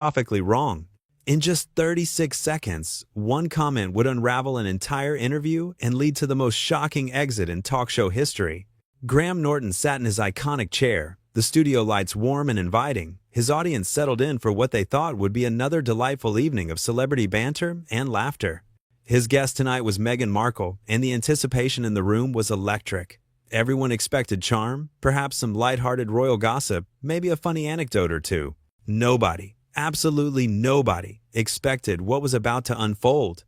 catastrophically wrong. In just 36 seconds, one comment would unravel an entire interview and lead to the most shocking exit in talk show history. Graham Norton sat in his iconic chair, the studio lights warm and inviting. His audience settled in for what they thought would be another delightful evening of celebrity banter and laughter. His guest tonight was Meghan Markle, and the anticipation in the room was electric. Everyone expected charm, perhaps some lighthearted royal gossip, maybe a funny anecdote or two. Nobody, absolutely nobody, expected what was about to unfold.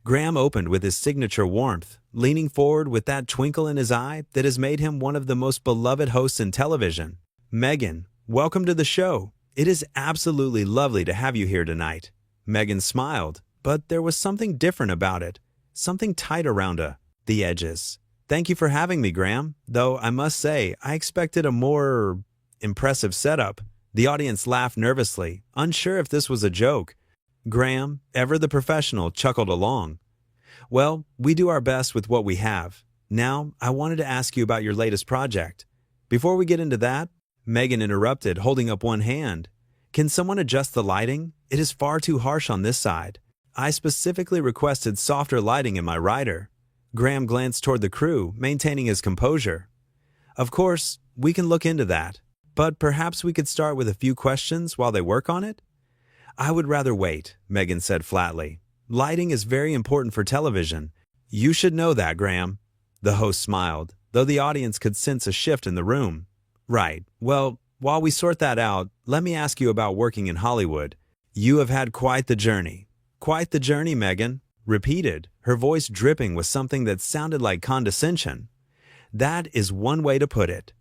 Graham opened with his signature warmth, leaning forward with that twinkle in his eye that has made him one of the most beloved hosts in television. "Meghan, welcome to the show. It is absolutely lovely to have you here tonight." Meghan smiled, but there was something different about it, something tight around the edges. "Thank you for having me, Graham, though I must say I expected a more impressive setup." The audience laughed nervously, unsure if this was a joke. Graham, ever the professional, chuckled along. "Well, we do our best with what we have. Now, I wanted to ask you about your latest project." "Before we get into that," Meghan interrupted, holding up one hand, "can someone adjust the lighting? It is far too harsh on this side. I specifically requested softer lighting in my writer." Graham glanced toward the crew, maintaining his composure. "Of course, we can look into that, but perhaps we could start with a few questions while they work on it?" "I would rather wait," Meghan said flatly. "Lighting is very important for television. You should know that, Graham." The host smiled, though the audience could sense a shift in the room. "Right. Well, while we sort that out, let me ask you about working in Hollywood. You have had quite the journey." "Quite the journey," Meghan repeated, her voice dripping with something that sounded like condescension. "That is one way to put it.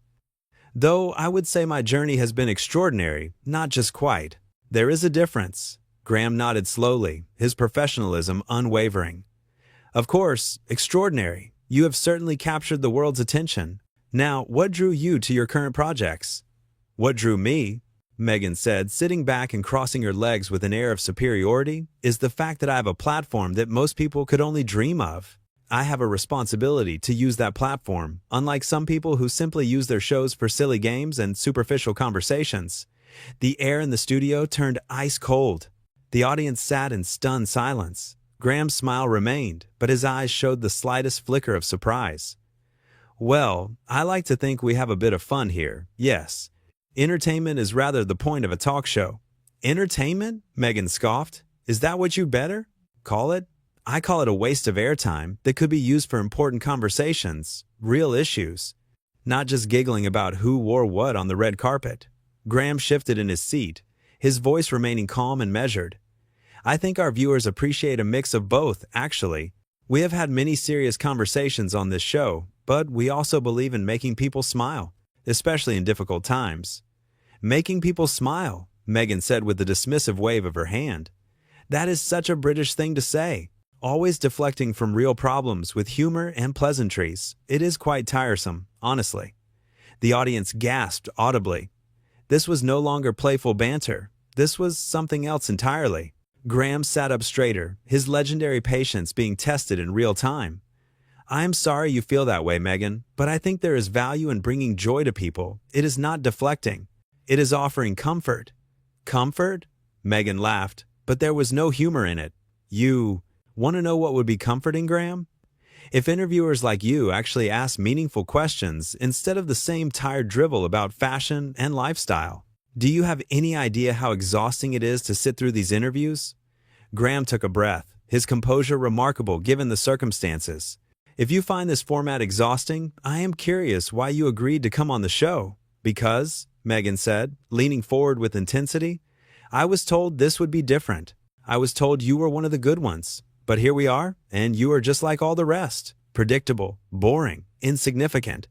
Though I would say my journey has been extraordinary, not just quite. There is a difference." Graham nodded slowly, his professionalism unwavering. "Of course, extraordinary. You have certainly captured the world's attention. Now, what drew you to your current projects?" "What drew me," Meghan said, sitting back and crossing her legs with an air of superiority, "is the fact that I have a platform that most people could only dream of. I have a responsibility to use that platform, unlike some people who simply use their shows for silly games and superficial conversations." The air in the studio turned ice cold. The audience sat in stunned silence. Graham's smile remained, but his eyes showed the slightest flicker of surprise. "Well, I like to think we have a bit of fun here, yes. Entertainment is rather the point of a talk show." "Entertainment?" Meghan scoffed. "Is that what you better call it?" "I call it a waste of airtime that could be used for important conversations, real issues, not just giggling about who wore what on the red carpet." Graham shifted in his seat, his voice remaining calm and measured. "I think our viewers appreciate a mix of both, actually. We have had many serious conversations on this show, but we also believe in making people smile, especially in difficult times." "Making people smile," Meghan said with a dismissive wave of her hand. "That is such a British thing to say. Always deflecting from real problems with humor and pleasantries. It is quite tiresome, honestly." The audience gasped audibly. This was no longer playful banter. This was something else entirely. Graham sat up straighter, his legendary patience being tested in real time. "I am sorry you feel that way, Meghan, but I think there is value in bringing joy to people. It is not deflecting. It is offering comfort." "Comfort?" Meghan laughed, but there was no humor in it. "You want to know what would be comforting, Graham? If interviewers like you actually asked meaningful questions instead of the same tired drivel about fashion and lifestyle." "Do you have any idea how exhausting it is to sit through these interviews?" Graham took a breath, his composure remarkable given the circumstances. "If you find this format exhausting, I am curious why you agreed to come on the show." "Because," Meghan said, leaning forward with intensity, "I was told this would be different. I was told you were one of the good ones. But here we are, and you are just like all the rest. Predictable, boring, insignificant."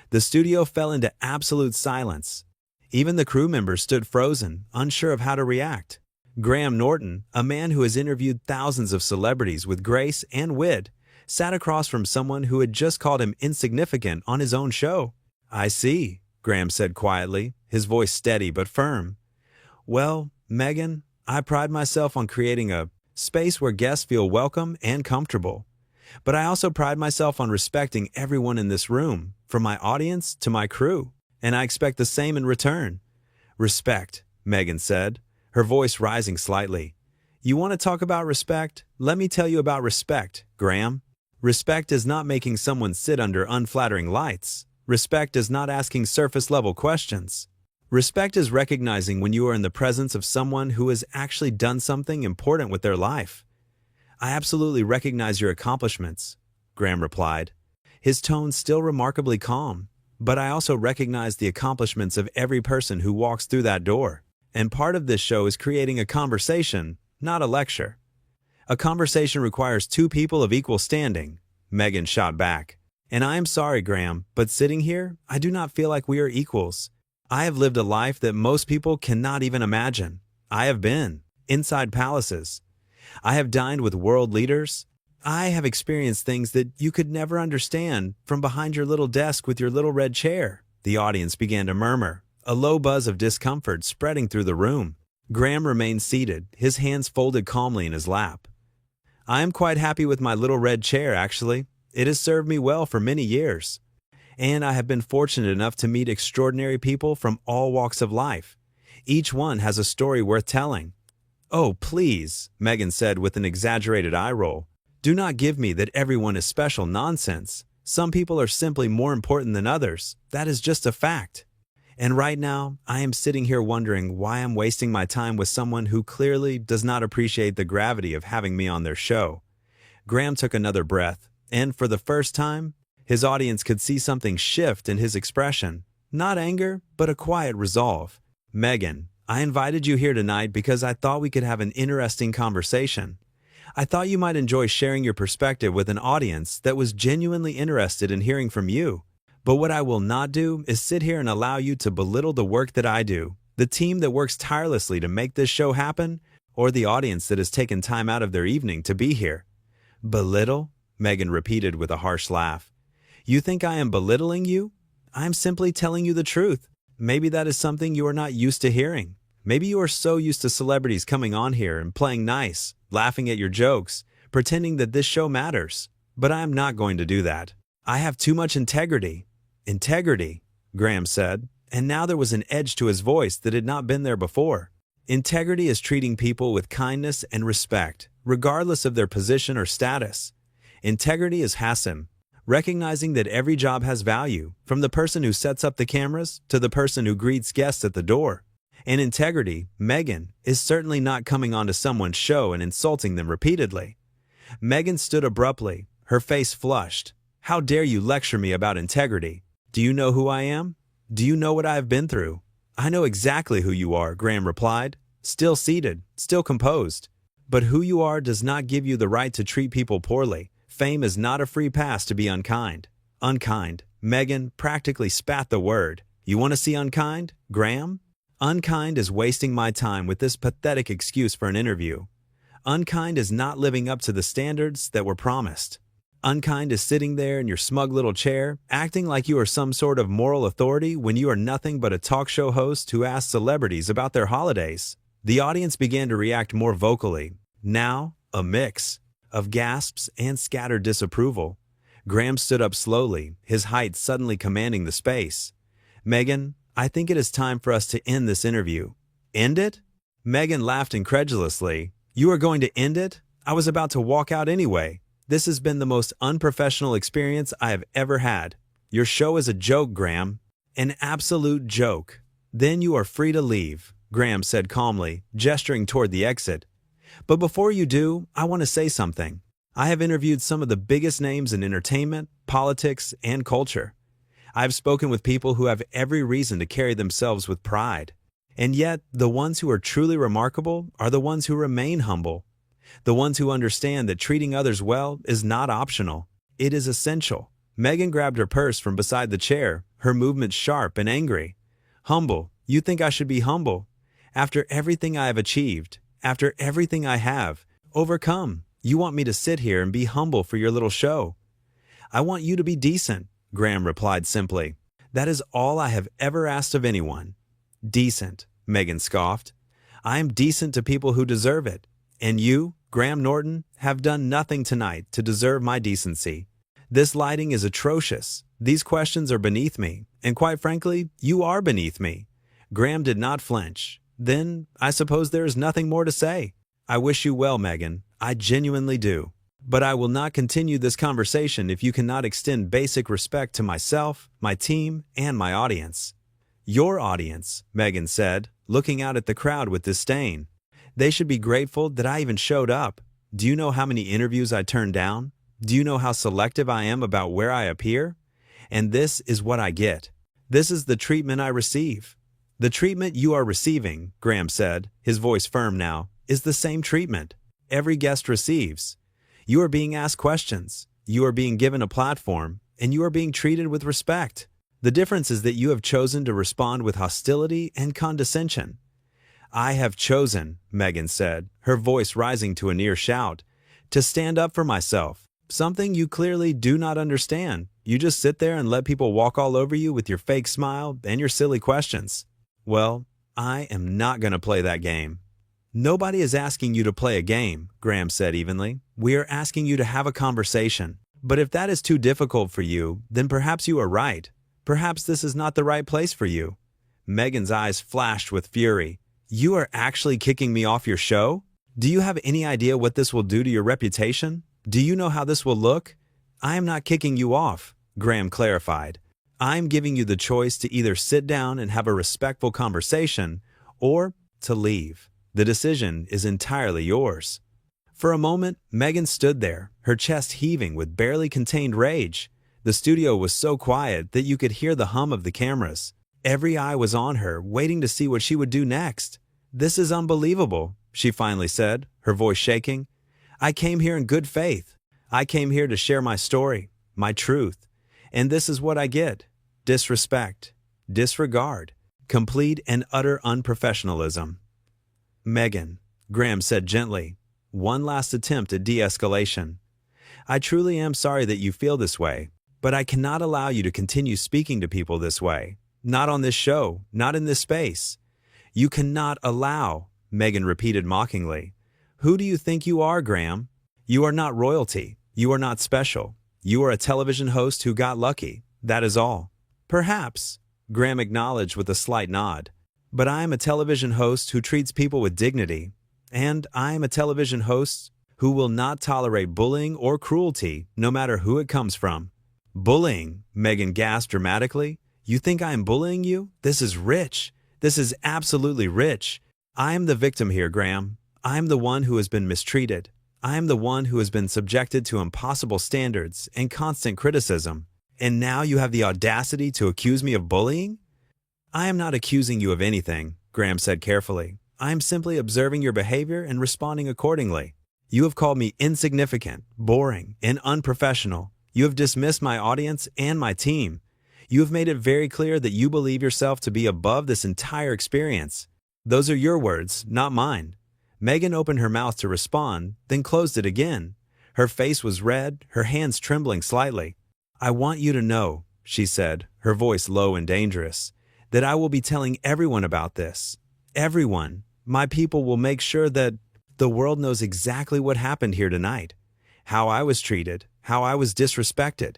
The studio fell into absolute silence. Even the crew members stood frozen, unsure of how to react. Graham Norton, a man who has interviewed thousands of celebrities with grace and wit, sat across from someone who had just called him insignificant on his own show. "I see," Graham said quietly, his voice steady but firm. "Well, Meghan, I pride myself on creating a space where guests feel welcome and comfortable. But I also pride myself on respecting everyone in this room, from my audience to my crew, and I expect the same in return." "Respect," Meghan said. her voice rising slightly. You want to talk about respect? Let me tell you about respect, Graham. Respect is not making someone sit under unflattering lights. Respect is not asking surface-level questions. Respect is recognizing when you are in the presence of someone who has actually done something important with their life. I absolutely recognize your accomplishments, Graham replied, his tone still remarkably calm. But I also recognize the accomplishments of every person who walks through that door. And part of this show is creating a conversation, not a lecture. A conversation requires two people of equal standing, Meghan shot back. And I am sorry, Graham, but sitting here, I do not feel like we are equals. I have lived a life that most people cannot even imagine. I have been inside palaces. I have dined with world leaders. I have experienced things that you could never understand from behind your little desk with your little red chair. The audience began to murmur, a low buzz of discomfort spreading through the room. Graham remained seated, his hands folded calmly in his lap. I am quite happy with my little red chair, actually. It has served me well for many years. And I have been fortunate enough to meet extraordinary people from all walks of life. Each one has a story worth telling. Oh, please, Meghan said with an exaggerated eye roll. Do not give me that everyone is special nonsense. Some people are simply more important than others. That is just a fact. And right now, I am sitting here wondering why I'm wasting my time with someone who clearly does not appreciate the gravity of having me on their show. Graham took another breath, and for the first time, his audience could see something shift in his expression. Not anger, but a quiet resolve. Meghan, I invited you here tonight because I thought we could have an interesting conversation. I thought you might enjoy sharing your perspective with an audience that was genuinely interested in hearing from you. But what I will not do is sit here and allow you to belittle the work that I do, the team that works tirelessly to make this show happen, or the audience that has taken time out of their evening to be here. Belittle? Meghan repeated with a harsh laugh. You think I am belittling you? I am simply telling you the truth. Maybe that is something you are not used to hearing. Maybe you are so used to celebrities coming on here and playing nice, laughing at your jokes, pretending that this show matters. But I am not going to do that. I have too much integrity. Integrity, Graham said, and now there was an edge to his voice that had not been there before. Integrity is treating people with kindness and respect, regardless of their position or status. Integrity is Hassan, recognizing that every job has value, from the person who sets up the cameras to the person who greets guests at the door. And integrity, Meghan, is certainly not coming onto someone's show and insulting them repeatedly. Meghan stood abruptly, her face flushed. How dare you lecture me about integrity? Do you know who I am? Do you know what I have been through? I know exactly who you are, Graham replied, still seated, still composed. But who you are does not give you the right to treat people poorly. Fame is not a free pass to be unkind. Unkind. Meghan practically spat the word. You want to see unkind, Graham? Unkind is wasting my time with this pathetic excuse for an interview. Unkind is not living up to the standards that were promised. Unkind is sitting there in your smug little chair, acting like you are some sort of moral authority when you are nothing but a talk show host who asks celebrities about their holidays. The audience began to react more vocally. Now, a mix of gasps and scattered disapproval. Graham stood up slowly, his height suddenly commanding the space. Meghan, I think it is time for us to end this interview. End it? Meghan laughed incredulously. You are going to end it? I was about to walk out anyway. This has been the most unprofessional experience I have ever had. Your show is a joke, Graham. An absolute joke. Then you are free to leave, Graham said calmly, gesturing toward the exit. But before you do, I want to say something. I have interviewed some of the biggest names in entertainment, politics, and culture. I have spoken with people who have every reason to carry themselves with pride. And yet, the ones who are truly remarkable are the ones who remain humble. The ones who understand that treating others well is not optional. It is essential. Meghan grabbed her purse from beside the chair, her movements sharp and angry. Humble? You think I should be humble? After everything I have achieved, after everything I have overcome, you want me to sit here and be humble for your little show? I want you to be decent, Graham replied simply. That is all I have ever asked of anyone. Decent, Meghan scoffed. I am decent to people who deserve it. And you, Graham Norton, have done nothing tonight to deserve my decency. This lighting is atrocious. These questions are beneath me. And quite frankly, you are beneath me. Graham did not flinch. Then I suppose there is nothing more to say. I wish you well, Meghan. I genuinely do. But I will not continue this conversation if you cannot extend basic respect to myself, my team, and my audience. Your audience, Meghan said, looking out at the crowd with disdain. They should be grateful that I even showed up. Do you know how many interviews I turned down? Do you know how selective I am about where I appear? And this is what I get. This is the treatment I receive. The treatment you are receiving, Graham said, his voice firm now, is the same treatment every guest receives. You are being asked questions, you are being given a platform, and you are being treated with respect. The difference is that you have chosen to respond with hostility and condescension. I have chosen, Meghan said, her voice rising to a near shout, to stand up for myself, something you clearly do not understand. You just sit there and let people walk all over you with your fake smile and your silly questions. Well, I am not going to play that game. Nobody is asking you to play a game, Graham said evenly. We are asking you to have a conversation. But if that is too difficult for you, then perhaps you are right. Perhaps this is not the right place for you. Meghan's eyes flashed with fury. You are actually kicking me off your show? Do you have any idea what this will do to your reputation? Do you know how this will look? I am not kicking you off, Graham clarified. I am giving you the choice to either sit down and have a respectful conversation or to leave. The decision is entirely yours. For a moment, Meghan stood there, her chest heaving with barely contained rage. The studio was so quiet that you could hear the hum of the cameras. Every eye was on her, waiting to see what she would do next. This is unbelievable, she finally said, her voice shaking. I came here in good faith. I came here to share my story, my truth. And this is what I get. Disrespect, disregard, complete and utter unprofessionalism. Meghan, Graham said gently, one last attempt at de-escalation. I truly am sorry that you feel this way, but I cannot allow you to continue speaking to people this way. Not on this show, not in this space. You cannot allow, Meghan repeated mockingly. Who do you think you are, Graham? You are not royalty. You are not special. You are a television host who got lucky. That is all. Perhaps, Graham acknowledged with a slight nod. But I am a television host who treats people with dignity. And I am a television host who will not tolerate bullying or cruelty, no matter who it comes from. Bullying, Meghan gasped dramatically. You think I am bullying you? This is rich. This is absolutely rich. I am the victim here, Graham. I am the one who has been mistreated. I am the one who has been subjected to impossible standards and constant criticism. And now you have the audacity to accuse me of bullying? I am not accusing you of anything, Graham said carefully. I am simply observing your behavior and responding accordingly. You have called me insignificant, boring, and unprofessional. You have dismissed my audience and my team. You have made it very clear that you believe yourself to be above this entire experience. Those are your words, not mine. Meghan opened her mouth to respond, then closed it again. Her face was red, her hands trembling slightly. I want you to know, she said, her voice low and dangerous, that I will be telling everyone about this. Everyone. My people will make sure that the world knows exactly what happened here tonight. How I was treated, how I was disrespected.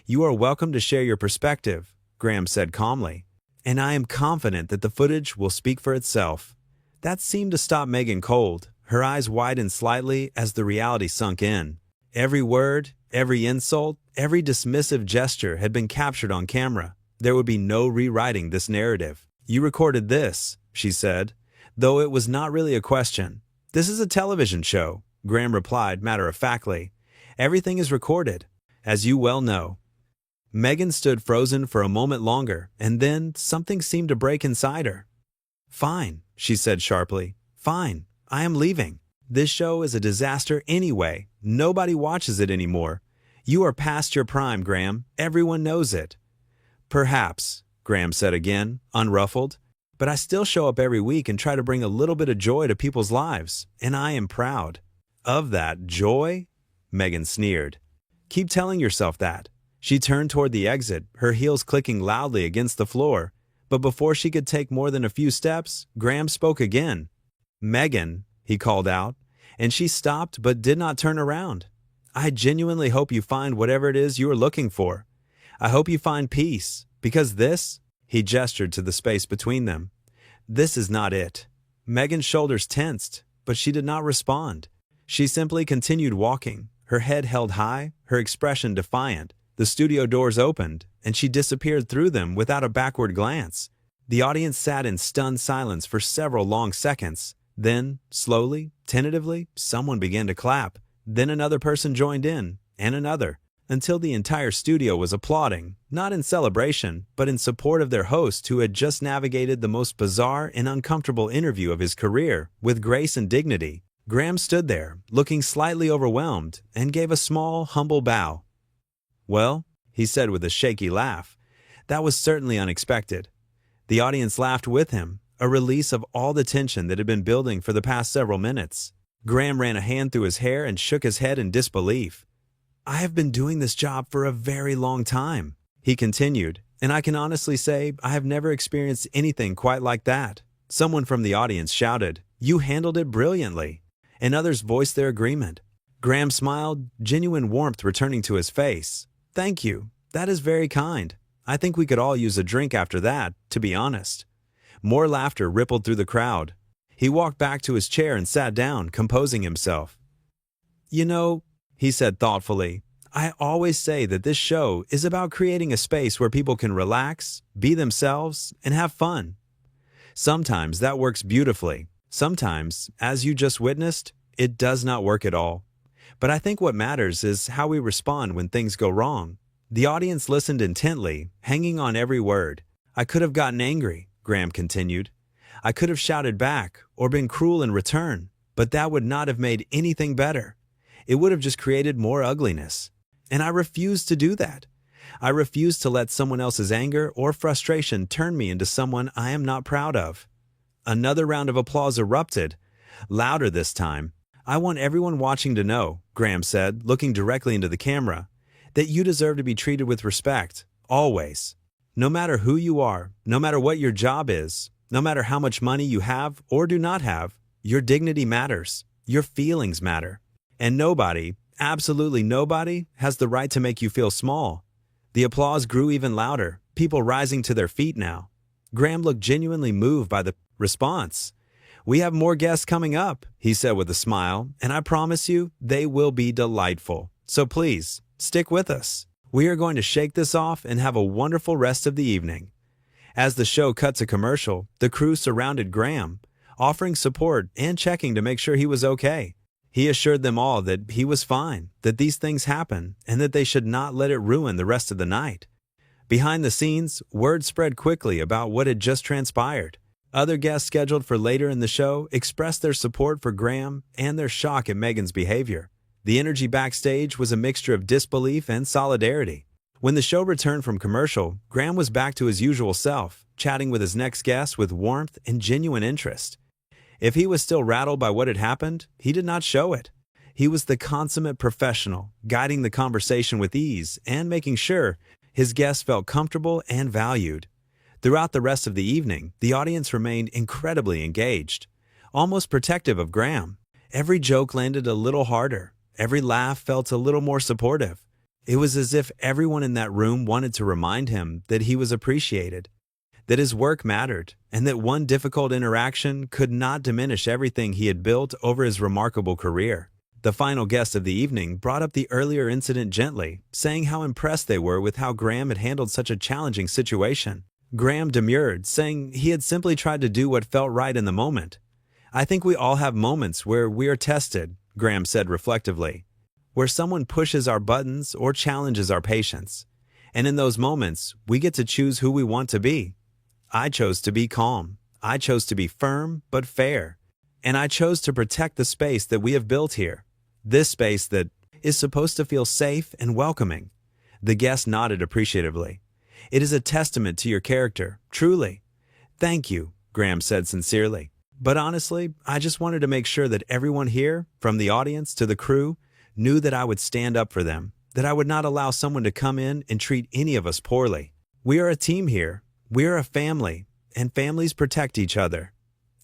You are welcome to share your perspective, Graham said calmly, and I am confident that the footage will speak for itself. That seemed to stop Meghan cold. Her eyes widened slightly as the reality sunk in. Every word, every insult, every dismissive gesture had been captured on camera. There would be no rewriting this narrative. You recorded this, she said, though it was not really a question. This is a television show, Graham replied matter-of-factly. Everything is recorded, as you well know. Meghan stood frozen for a moment longer, and then something seemed to break inside her. Fine, she said sharply. Fine, I am leaving. This show is a disaster anyway. Nobody watches it anymore. You are past your prime, Graham. Everyone knows it. Perhaps, Graham said again, unruffled. But I still show up every week and try to bring a little bit of joy to people's lives, and I am proud. Of that joy? Meghan sneered. Keep telling yourself that. She turned toward the exit, her heels clicking loudly against the floor. But before she could take more than a few steps, Graham spoke again. Meghan, he called out, and she stopped but did not turn around. I genuinely hope you find whatever it is you are looking for. I hope you find peace, because this, he gestured to the space between them, this is not it. Meghan's shoulders tensed, but she did not respond. She simply continued walking, her head held high, her expression defiant. The studio doors opened, and she disappeared through them without a backward glance. The audience sat in stunned silence for several long seconds. Then, slowly, tentatively, someone began to clap. Then another person joined in, and another, until the entire studio was applauding, not in celebration, but in support of their host who had just navigated the most bizarre and uncomfortable interview of his career with grace and dignity. Graham stood there, looking slightly overwhelmed, and gave a small, humble bow. "Well," he said with a shaky laugh, "that was certainly unexpected." The audience laughed with him, a release of all the tension that had been building for the past several minutes. Graham ran a hand through his hair and shook his head in disbelief. "I have been doing this job for a very long time," he continued, "and I can honestly say I have never experienced anything quite like that." Someone from the audience shouted, "You handled it brilliantly," and others voiced their agreement. Graham smiled, genuine warmth returning to his face. "Thank you. That is very kind. I think we could all use a drink after that, to be honest." More laughter rippled through the crowd. He walked back to his chair and sat down, composing himself. "You know," he said thoughtfully, "I always say that this show is about creating a space where people can relax, be themselves, and have fun. Sometimes that works beautifully. Sometimes, as you just witnessed, it does not work at all. But I think what matters is how we respond when things go wrong." The audience listened intently, hanging on every word. "I could have gotten angry," Graham continued. "I could have shouted back or been cruel in return, but that would not have made anything better. It would have just created more ugliness. And I refused to do that. I refused to let someone else's anger or frustration turn me into someone I am not proud of." Another round of applause erupted, louder this time. "I want everyone watching to know," Graham said, looking directly into the camera, "that you deserve to be treated with respect, always. No matter who you are, no matter what your job is, no matter how much money you have or do not have, your dignity matters, your feelings matter. And nobody, absolutely nobody, has the right to make you feel small." The applause grew even louder, people rising to their feet now. Graham looked genuinely moved by the response. "We have more guests coming up," he said with a smile, "and I promise you they will be delightful. So please, stick with us. We are going to shake this off and have a wonderful rest of the evening." As the show cut to commercial, the crew surrounded Graham, offering support and checking to make sure he was okay. He assured them all that he was fine, that these things happen, and that they should not let it ruin the rest of the night. Behind the scenes, word spread quickly about what had just transpired. Other guests scheduled for later in the show expressed their support for Graham and their shock at Meghan's behavior. The energy backstage was a mixture of disbelief and solidarity. When the show returned from commercial, Graham was back to his usual self, chatting with his next guest with warmth and genuine interest. If he was still rattled by what had happened, he did not show it. He was the consummate professional, guiding the conversation with ease and making sure his guests felt comfortable and valued. Throughout the rest of the evening, the audience remained incredibly engaged, almost protective of Graham. Every joke landed a little harder. Every laugh felt a little more supportive. It was as if everyone in that room wanted to remind him that he was appreciated, that his work mattered, and that one difficult interaction could not diminish everything he had built over his remarkable career. The final guest of the evening brought up the earlier incident gently, saying how impressed they were with how Graham had handled such a challenging situation. Graham demurred, saying he had simply tried to do what felt right in the moment. "I think we all have moments where we are tested," Graham said reflectively, "where someone pushes our buttons or challenges our patience. And in those moments, we get to choose who we want to be. I chose to be calm. I chose to be firm but fair. And I chose to protect the space that we have built here. This space that is supposed to feel safe and welcoming." The guest nodded appreciatively. "It is a testament to your character, truly." "Thank you," Graham said sincerely. "But honestly, I just wanted to make sure that everyone here, from the audience to the crew, knew that I would stand up for them, that I would not allow someone to come in and treat any of us poorly. We are a team here. We are a family, and families protect each other."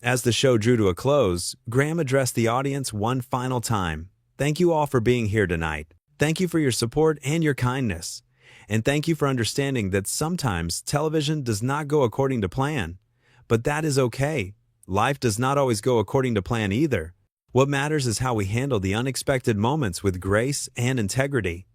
As the show drew to a close, Graham addressed the audience one final time. "Thank you all for being here tonight. Thank you for your support and your kindness. And thank you for understanding that sometimes television does not go according to plan. But that is okay. life does not always go according to plan either. What matters is how we handle the unexpected moments with grace and integrity.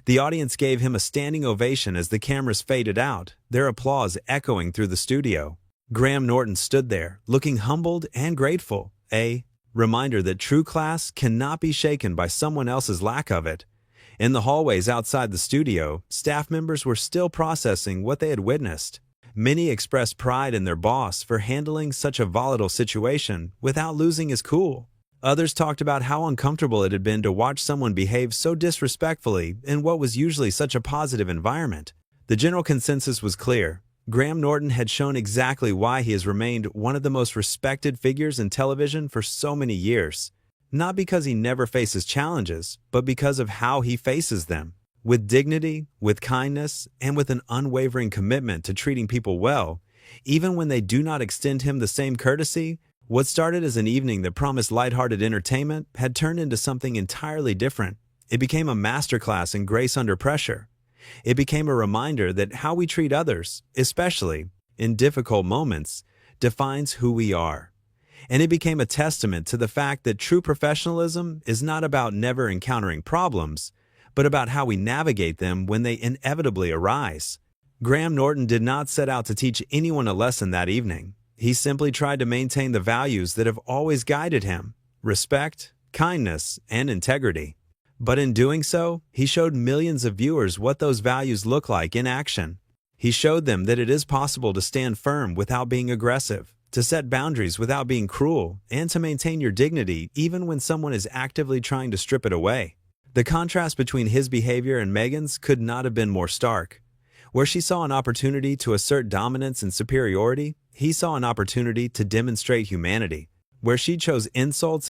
The audience gave him a standing ovation as the cameras faded out, their applause echoing through the studio. Graham Norton stood there, looking humbled and grateful, a reminder that true class cannot be shaken by someone else's lack of it. In the hallways outside the studio, staff members were still processing what they had witnessed. Many expressed pride in their boss for handling such a volatile situation without losing his cool. Others talked about how uncomfortable it had been to watch someone behave so disrespectfully in what was usually such a positive environment. The general consensus was clear. Graham Norton had shown exactly why he has remained one of the most respected figures in television for so many years. Not because he never faces challenges, but because of how he faces them. With dignity, with kindness, and with an unwavering commitment to treating people well, even when they do not extend him the same courtesy. What started as an evening that promised lighthearted entertainment had turned into something entirely different. It became a masterclass in grace under pressure. It became a reminder that how we treat others, especially in difficult moments, defines who we are. And it became a testament to the fact that true professionalism is not about never encountering problems, but about how we navigate them when they inevitably arise. Graham Norton did not set out to teach anyone a lesson that evening. He simply tried to maintain the values that have always guided him: respect, kindness, and integrity. But in doing so, he showed millions of viewers what those values look like in action. He showed them that it is possible to stand firm without being aggressive, to set boundaries without being cruel, and to maintain your dignity even when someone is actively trying to strip it away. The contrast between his behavior and Meghan's could not have been more stark. Where she saw an opportunity to assert dominance and superiority, he saw an opportunity to demonstrate humanity. Where she chose insults